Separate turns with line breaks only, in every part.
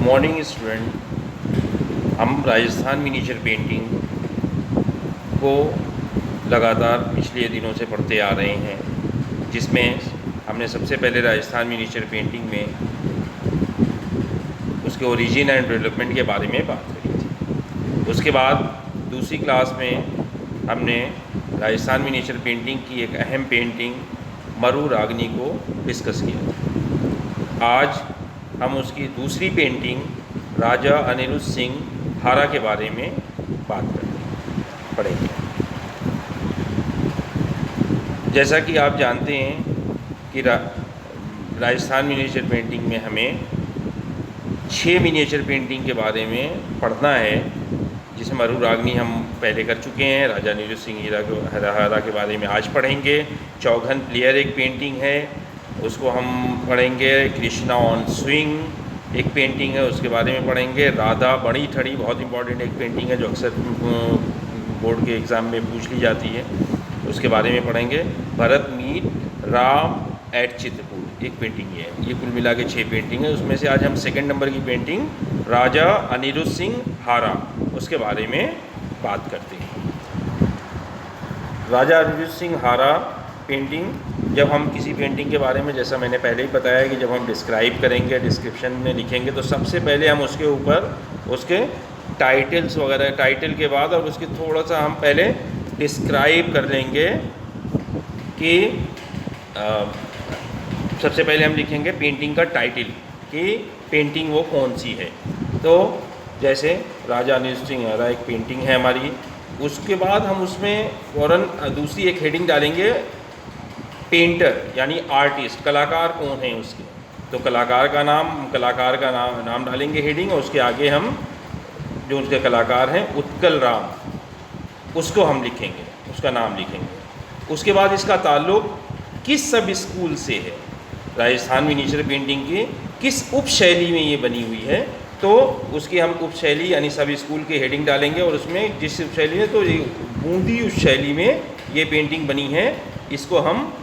Morning student, हम Rajasthan miniature painting को लगातार पिछले दिनों से पढ़ते आ रहे हैं, जिसमें हमने सबसे पहले राजस्थान मिनिएचर पेंटिंग में उसके ओरिजिन एंड डेवलपमेंट के बारे में बात करी थी। उसके बाद दूसरी क्लास में हमने राजस्थान मिनिएचर पेंटिंग की एक अहम पेंटिंग मरु रागनी को डिस्कस किया। आज हम उसकी दूसरी पेंटिंग राजा अनिरुद्ध सिंह हारा के बारे में बात पढ़ेंगे। जैसा कि आप जानते हैं कि राजस्थान मिनिएचर पेंटिंग में हमें 6 मिनिएचर पेंटिंग के बारे में पढ़ना है, जिसमें मरु रागनी हम पहले कर चुके हैं। राजा अनिरुद्ध सिंह हारा के बारे में आज पढ़ेंगे। चौघन प्लेयर एक पेंटिंग है, उसको हम पढ़ेंगे। कृष्णा ऑन स्विंग एक पेंटिंग है, उसके बारे में पढ़ेंगे। राधा बड़ी ठड़ी बहुत इंपॉर्टेंट एक पेंटिंग है जो अक्सर बोर्ड के एग्ज़ाम में पूछ ली जाती है, उसके बारे में पढ़ेंगे। भरत मीट राम एट चित्रकूट एक पेंटिंग ये कुल मिला के 6 पेंटिंग है। उसमें से आज हम सेकंड नंबर की पेंटिंग राजा अनिरुद्ध सिंह हारा उसके बारे में बात करते हैं। राजा अनिरुद्ध सिंह हारा पेंटिंग, जब हम किसी पेंटिंग के बारे में, जैसा मैंने पहले ही बताया कि जब हम डिस्क्राइब करेंगे, डिस्क्रिप्शन में लिखेंगे, तो सबसे पहले हम उसके ऊपर उसके टाइटल्स वगैरह, टाइटल के बाद और उसके थोड़ा सा हम पहले डिस्क्राइब कर लेंगे कि सबसे पहले हम लिखेंगे पेंटिंग का टाइटल कि पेंटिंग वो कौन सी है। तो जैसे राजा अनिरुद्ध सिंह हारा एक पेंटिंग है हमारी, उसके बाद हम उसमें फ़ौरन दूसरी एक हेडिंग डालेंगे पेंटर यानी आर्टिस्ट, कलाकार कौन है उसके। तो कलाकार का नाम डालेंगे हेडिंग, और उसके आगे हम जो उसके कलाकार हैं उत्कल राम, उसको हम लिखेंगे, उसका नाम लिखेंगे। उसके बाद इसका ताल्लुक किस सब स्कूल से है, राजस्थान मिनिएचर पेंटिंग की किस उपशैली में ये बनी हुई है, तो उसकी हम उपशैली यानी सब स्कूल की हेडिंग डालेंगे। और उसमें जिस उपशैली में, तो ये बूंदी उपशैली में ये पेंटिंग बनी है, इसको हम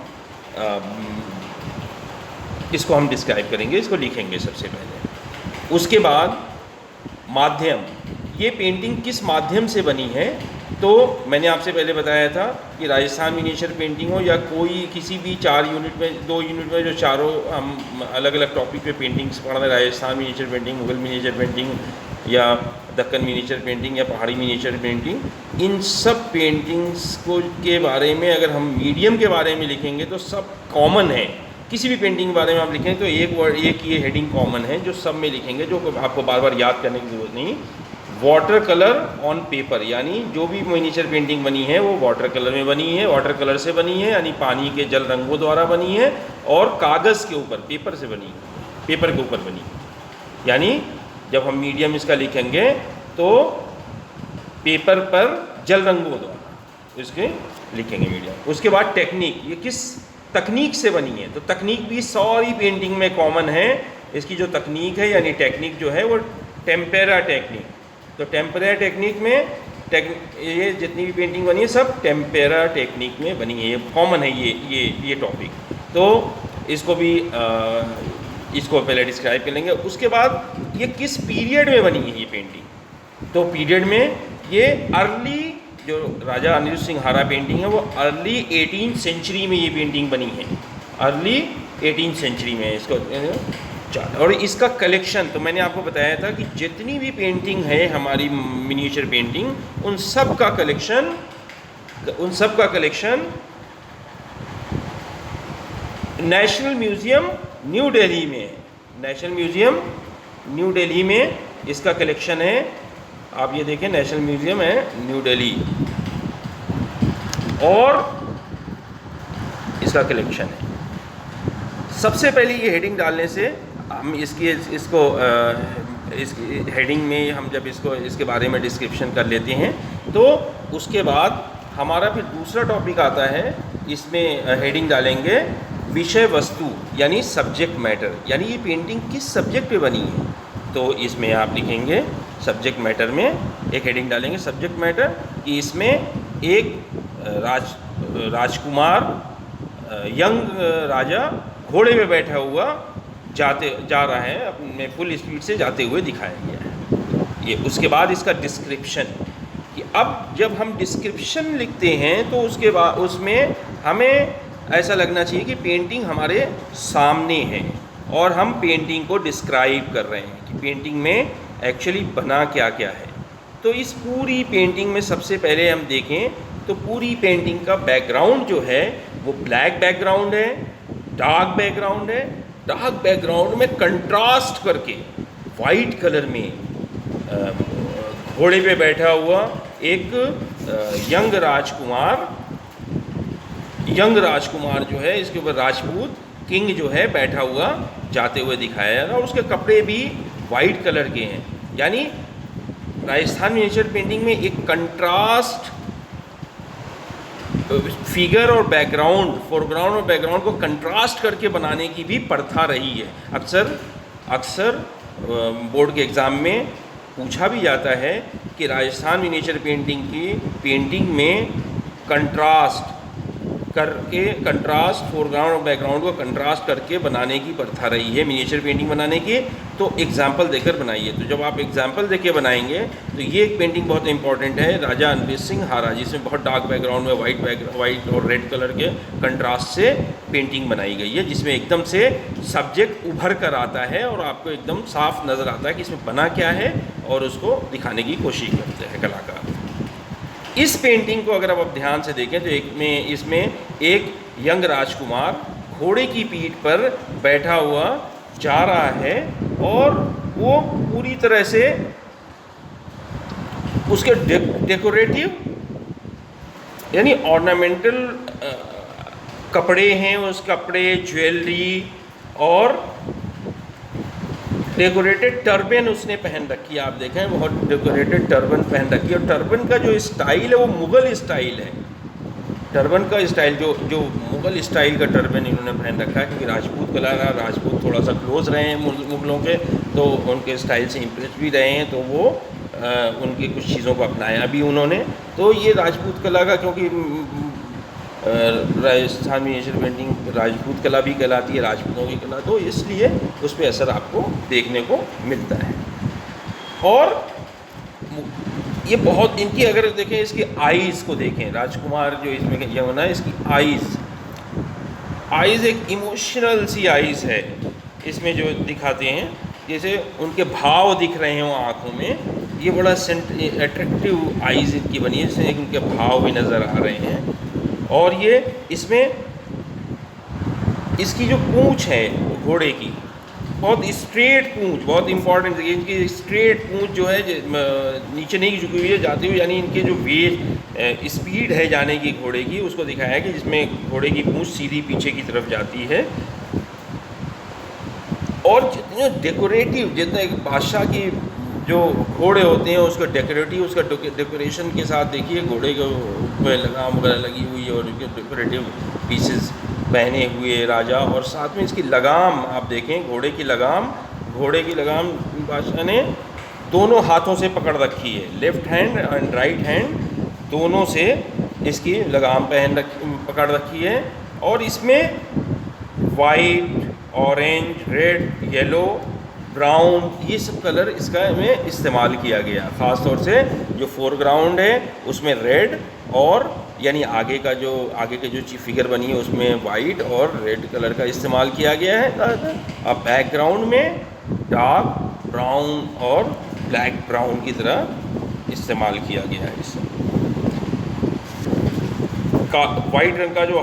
डिस्क्राइब करेंगे, इसको लिखेंगे सबसे पहले। उसके बाद माध्यम, ये पेंटिंग किस माध्यम से बनी है। तो मैंने आपसे पहले बताया था कि राजस्थान मिनिएचर पेंटिंग हो या कोई किसी भी 4 यूनिट में, 2 यूनिट में जो चारों हम अलग अलग टॉपिक पे पेंटिंग्स पढ़ रहे हैं, Rajasthan miniature painting, Mughal miniature painting या दक्कन मिनिएचर पेंटिंग या पहाड़ी मिनिएचर पेंटिंग, इन सब पेंटिंग्स को के बारे में अगर हम मीडियम के बारे में लिखेंगे तो सब कॉमन है। किसी भी पेंटिंग के बारे में आप लिखेंगे तो एक ये हेडिंग कॉमन है जो सब में लिखेंगे, जो आपको बार बार याद करने की ज़रूरत नहीं। वाटर कलर ऑन पेपर, यानी जो भी मिनिएचर पेंटिंग बनी है वो वाटर कलर में बनी है, वाटर कलर से बनी है, यानी पानी के जल रंगों द्वारा बनी है, और कागज़ के ऊपर, पेपर से बनी है, पेपर के ऊपर बनी है। यानी जब हम मीडियम इसका लिखेंगे तो पेपर पर जल रंगों द्वारा इसके लिखेंगे मीडियम। उसके बाद टेक्निक, ये किस तकनीक से बनी है, तो तकनीक भी सारी पेंटिंग में कॉमन है। इसकी जो तकनीक है यानी टेक्निक जो है वो टेम्पेरा टेक्निक, तो टेम्पेरा टेक्निक में ये जितनी भी पेंटिंग बनी है सब टेम्पेरा टेक्निक में बनी है, ये कॉमन है ये टॉपिक। तो इसको भी इसको पहले डिस्क्राइब कर लेंगे। उसके बाद ये किस पीरियड में बनी है ये पेंटिंग, तो पीरियड में ये अर्ली, जो राजा अनिरुद्ध सिंह हारा पेंटिंग है वो अर्ली 18th सेंचुरी में ये पेंटिंग बनी है, अर्ली 18th सेंचुरी में इसको। और इसका कलेक्शन, तो मैंने आपको बताया था कि जितनी भी पेंटिंग है हमारी मिनिएचर पेंटिंग, उन सब का collection national museum new Delhi में है। नेशनल म्यूज़ियम न्यू दिल्ली में इसका कलेक्शन है। आप ये देखें, नेशनल म्यूज़ियम है न्यू दिल्ली, और इसका कलेक्शन है। सबसे पहले ये हेडिंग डालने से हम इसकी हेडिंग में हम जब इसके बारे में डिस्क्रिप्शन कर लेते हैं, तो उसके बाद हमारा फिर दूसरा टॉपिक आता है। इसमें हेडिंग डालेंगे विषय वस्तु यानी सब्जेक्ट मैटर, यानी ये पेंटिंग किस सब्जेक्ट पे बनी है। तो इसमें आप लिखेंगे सब्जेक्ट मैटर में एक हेडिंग डालेंगे सब्जेक्ट मैटर, कि इसमें एक राजकुमार, यंग राजा घोड़े पे बैठा हुआ जा रहा है, अपने फुल स्पीड से जाते हुए दिखाया गया है। ये उसके बाद इसका डिस्क्रिप्शन, कि अब जब हम डिस्क्रिप्शन लिखते हैं तो उसके बाद उसमें हमें ऐसा लगना चाहिए कि पेंटिंग हमारे सामने है और हम पेंटिंग को डिस्क्राइब कर रहे हैं कि पेंटिंग में एक्चुअली बना क्या क्या है। तो इस पूरी पेंटिंग में सबसे पहले हम देखें तो पूरी पेंटिंग का बैकग्राउंड जो है वो ब्लैक बैकग्राउंड है, डार्क बैकग्राउंड है। डार्क बैकग्राउंड में कंट्रास्ट करके वाइट कलर में घोड़े पे बैठा हुआ एक यंग राजकुमार जो है, इसके ऊपर राजपूत किंग जो है बैठा हुआ जाते हुए दिखाया जा रहा है, और उसके कपड़े भी वाइट कलर के हैं। यानी राजस्थान मिनिएचर पेंटिंग में एक कंट्रास्ट फिगर और बैकग्राउंड, फोरग्राउंड और बैकग्राउंड को कंट्रास्ट करके बनाने की भी प्रथा रही है। अक्सर बोर्ड के एग्ज़ाम में पूछा भी जाता है कि राजस्थान मिनिएचर पेंटिंग में कंट्रास्ट फोरग्राउंड और बैकग्राउंड को कंट्रास्ट करके बनाने की प्रथा रही है मिनिएचर पेंटिंग बनाने की। तो एग्जाम्पल देकर बनाइए। तो जब आप एग्जाम्पल देके बनाएंगे तो ये एक पेंटिंग बहुत इंपॉर्टेंट है, राजा अनबीर सिंह हारा, जिसमें बहुत डार्क बैकग्राउंड में वाइट और रेड कलर के कंट्रास्ट से पेंटिंग बनाई गई है, जिसमें एकदम से सब्जेक्ट उभर कर आता है और आपको एकदम साफ नज़र आता है कि इसमें बना क्या है, और उसको दिखाने की कोशिश करते हैं कलाकार। इस पेंटिंग को अगर आप ध्यान से देखें तो इसमें एक यंग राजकुमार घोड़े की पीठ पर बैठा हुआ जा रहा है, और वो पूरी तरह से उसके डेकोरेटिव यानी ऑर्नामेंटल कपड़े हैं, उस कपड़े, ज्वेलरी और डेकोरेटेड टर्बन उसने पहन रखी है। आप देखें बहुत डेकोरेटेड टर्बन पहन रखी है, और टर्बन का जो स्टाइल है वो मुग़ल स्टाइल है। टर्बन का स्टाइल जो मुग़ल स्टाइल का टर्बन इन्होंने पहन रखा है, क्योंकि राजपूत थोड़ा सा क्लोज रहे हैं मुग़लों के, तो उनके स्टाइल से इम्प्रेस भी रहे हैं, तो वो उनकी कुछ चीज़ों को अपनाया भी उन्होंने। तो ये राजपूत कला का, क्योंकि राजस्थान मिनिएचर पेंटिंग राजपूत कला भी कहलाती है, राजपूतों की कला, तो इसलिए उस पर असर आपको देखने को मिलता है। और ये बहुत इनकी अगर देखें, इसकी आईज़ को देखें, राजकुमार जो इसमें यह होना है, इसकी आईज़ एक इमोशनल सी आईज़ है इसमें जो दिखाते हैं, जैसे उनके भाव दिख रहे हों आँखों में। ये बड़ा अट्रैक्टिव आईज़ इनकी बनी है, जिसमें इनके भाव भी नज़र आ रहे हैं। और ये इसमें इसकी जो पूँछ है घोड़े की, बहुत स्ट्रेट पूँछ, बहुत इंपॉर्टेंट है इनकी स्ट्रेट पूँछ जो है, नीचे नहीं झुकी हुई है जाती हुई, यानी इनके जो स्पीड है जाने की घोड़े की, उसको दिखाया है कि जिसमें घोड़े की पूँछ सीधी पीछे की तरफ जाती है। और जितने डेकोरेटिव, जितने एक बादशाह की जो घोड़े होते हैं उसका डेकोरेशन के साथ देखिए, घोड़े को लगाम वगैरह लगी हुई है, और उनके डेकोरेटिव पीसेस पहने हुए राजा, और साथ में इसकी लगाम आप देखें, घोड़े की लगाम बादशाह ने दोनों हाथों से पकड़ रखी है, left hand and right hand दोनों से इसकी लगाम पकड़ रखी है। और इसमें white, orange, red, yellow, brown, ये सब कलर इसका में इस्तेमाल किया गया। ख़ास तौर से जो फोरग्राउंड है उसमें रेड, और यानी आगे के जो फिगर बनी है उसमें वाइट और रेड कलर का इस्तेमाल किया गया है। अब बैकग्राउंड में डार्क ब्राउन और ब्लैक ब्राउन की तरह इस्तेमाल किया गया है। इससे वाइट रंग का जो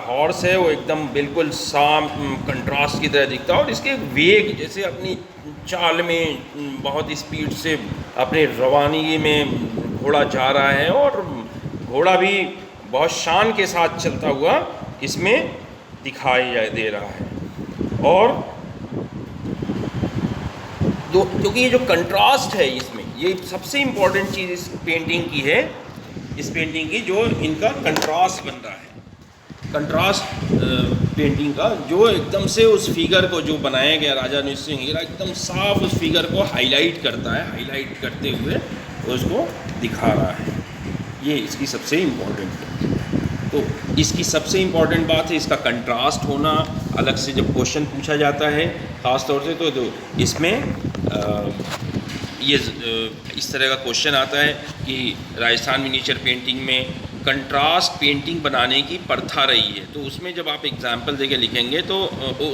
हॉर्स है वो एकदम बिल्कुल कंट्रास्ट की तरह दिखता है, और इसके वेग, जैसे अपनी चाल में बहुत स्पीड से अपने रवानगी में घोड़ा जा रहा है, और घोड़ा भी बहुत शान के साथ चलता हुआ इसमें दिखाई दे रहा है। और क्योंकि ये जो कंट्रास्ट है इसमें, ये सबसे इम्पॉर्टेंट चीज़ इस पेंटिंग की है, इस पेंटिंग की जो इनका कंट्रास्ट बन रहा है। कंट्रास्ट पेंटिंग का जो एकदम से उस फिगर को जो बनाया गया राजा अनबीर सिंह हीरा, एकदम साफ उस फिगर को हाईलाइट करता है, हाईलाइट करते हुए उसको दिखा रहा है। ये इसकी सबसे इम्पॉर्टेंट है। तो इसकी सबसे इम्पॉर्टेंट बात है इसका कंट्रास्ट होना। अलग से जब क्वेश्चन पूछा जाता है ख़ास तौर से तो इसमें इस तरह का क्वेश्चन आता है कि राजस्थान मिनिएचर पेंटिंग में कंट्रास्ट पेंटिंग बनाने की प्रथा रही है, तो उसमें जब आप एग्जाम्पल देके लिखेंगे तो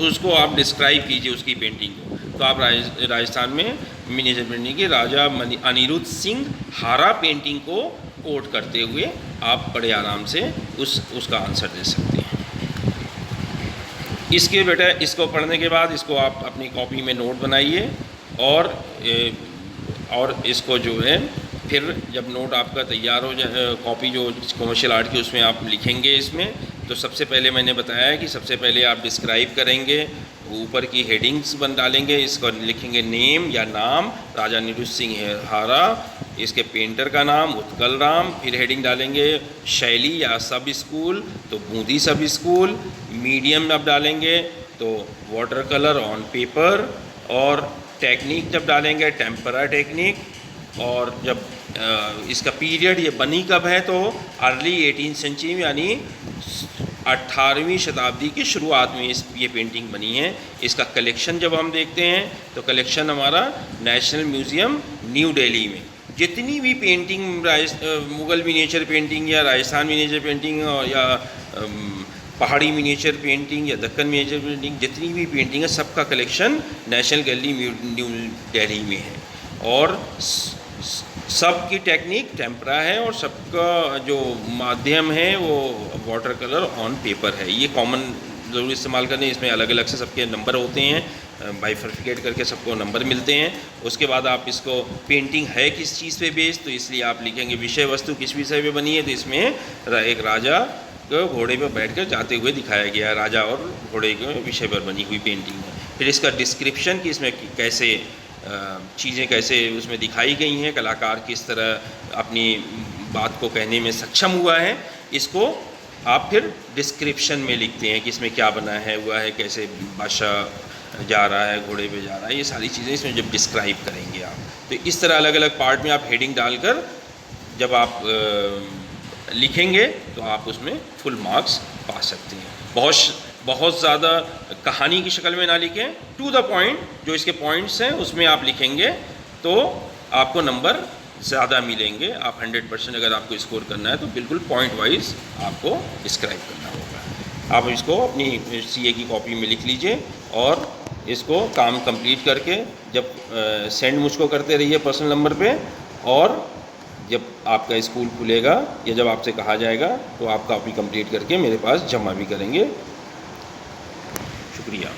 उसको आप डिस्क्राइब कीजिए उसकी पेंटिंग को। तो आप राजस्थान में मिनिएचर पेंटिंग की राजा अनिरुद्ध सिंह हारा पेंटिंग को कोट करते हुए आप बड़े आराम से उसका आंसर दे सकते हैं। इसके बेटा इसको पढ़ने के बाद इसको आप अपनी कॉपी में नोट बनाइए और इसको जो है फिर जब नोट आपका तैयार हो जाए, कॉपी जो कमर्शियल आर्ट की उसमें आप लिखेंगे इसमें, तो सबसे पहले मैंने बताया कि सबसे पहले आप डिस्क्राइब करेंगे, ऊपर की हेडिंग्स बन डालेंगे, इसको लिखेंगे नेम या नाम राजा अनिरुद्ध सिंह हारा, इसके पेंटर का नाम उत्कल राम, फिर हेडिंग डालेंगे शैली या सब स्कूल तो बूंदी सब स्कूल, मीडियम अब डालेंगे तो वाटर कलर ऑन पेपर, और टेक्निक जब डालेंगे टेम्परा टेक्निक, और जब इसका पीरियड ये बनी कब है तो अर्ली 18वीं सेंचुरी यानी 18वीं शताब्दी की शुरुआत में ये पेंटिंग बनी है। इसका कलेक्शन जब हम देखते हैं तो कलेक्शन हमारा नेशनल म्यूज़ियम न्यू दिल्ली में जितनी भी पेंटिंग मुग़ल मिनिएचर पेंटिंग या राजस्थान मिनिएचर पेंटिंग या पहाड़ी मिनिएचर पेंटिंग या दक्कन मिनिएचर पेंटिंग जितनी भी पेंटिंग है सबका collection national gallery new Delhi में है, और सबकी टेक्निक टेम्परा है और सबका जो माध्यम है वो वाटर कलर ऑन पेपर है। ये कॉमन ज़रूर इस्तेमाल करने, इसमें अलग अलग से सबके नंबर होते हैं, बाइफर्फिकेट करके सबको नंबर मिलते हैं। उसके बाद आप इसको पेंटिंग है किस चीज़ पे बेस्ड, तो इसलिए आप लिखेंगे विषय वस्तु किस विषय पे बनी है, तो इसमें एक राजा को घोड़े पर बैठकर जाते हुए दिखाया गया, राजा और घोड़े के विषय पर बनी हुई पेंटिंग है। फिर इसका डिस्क्रिप्शन कि इसमें कैसे चीज़ें कैसे उसमें दिखाई गई हैं, कलाकार किस तरह अपनी बात को कहने में सक्षम हुआ है, इसको आप फिर डिस्क्रिप्शन में लिखते हैं कि इसमें क्या बना है हुआ है, कैसे बादशाह जा रहा है, घोड़े पे जा रहा है, ये सारी चीज़ें इसमें जब डिस्क्राइब करेंगे आप, तो इस तरह अलग अलग पार्ट में आप हेडिंग डालकर जब आप लिखेंगे तो आप उसमें फुल मार्क्स पा सकते हैं। बहुत ज़्यादा कहानी की शक्ल में ना लिखें, टू द पॉइंट जो इसके पॉइंट्स हैं उसमें आप लिखेंगे तो आपको नंबर ज़्यादा मिलेंगे। आप 100% अगर आपको स्कोर करना है तो बिल्कुल पॉइंट वाइज आपको डिस्क्राइब करना होगा। आप इसको अपनी CA की कॉपी में लिख लीजिए और इसको काम कंप्लीट करके जब सेंड मुझको करते रहिए पर्सनल नंबर पे, और जब आपका स्कूल खुलेगा या जब आपसे कहा जाएगा तो आप कॉपी कंप्लीट करके मेरे पास जमा भी करेंगे। शुक्रिया।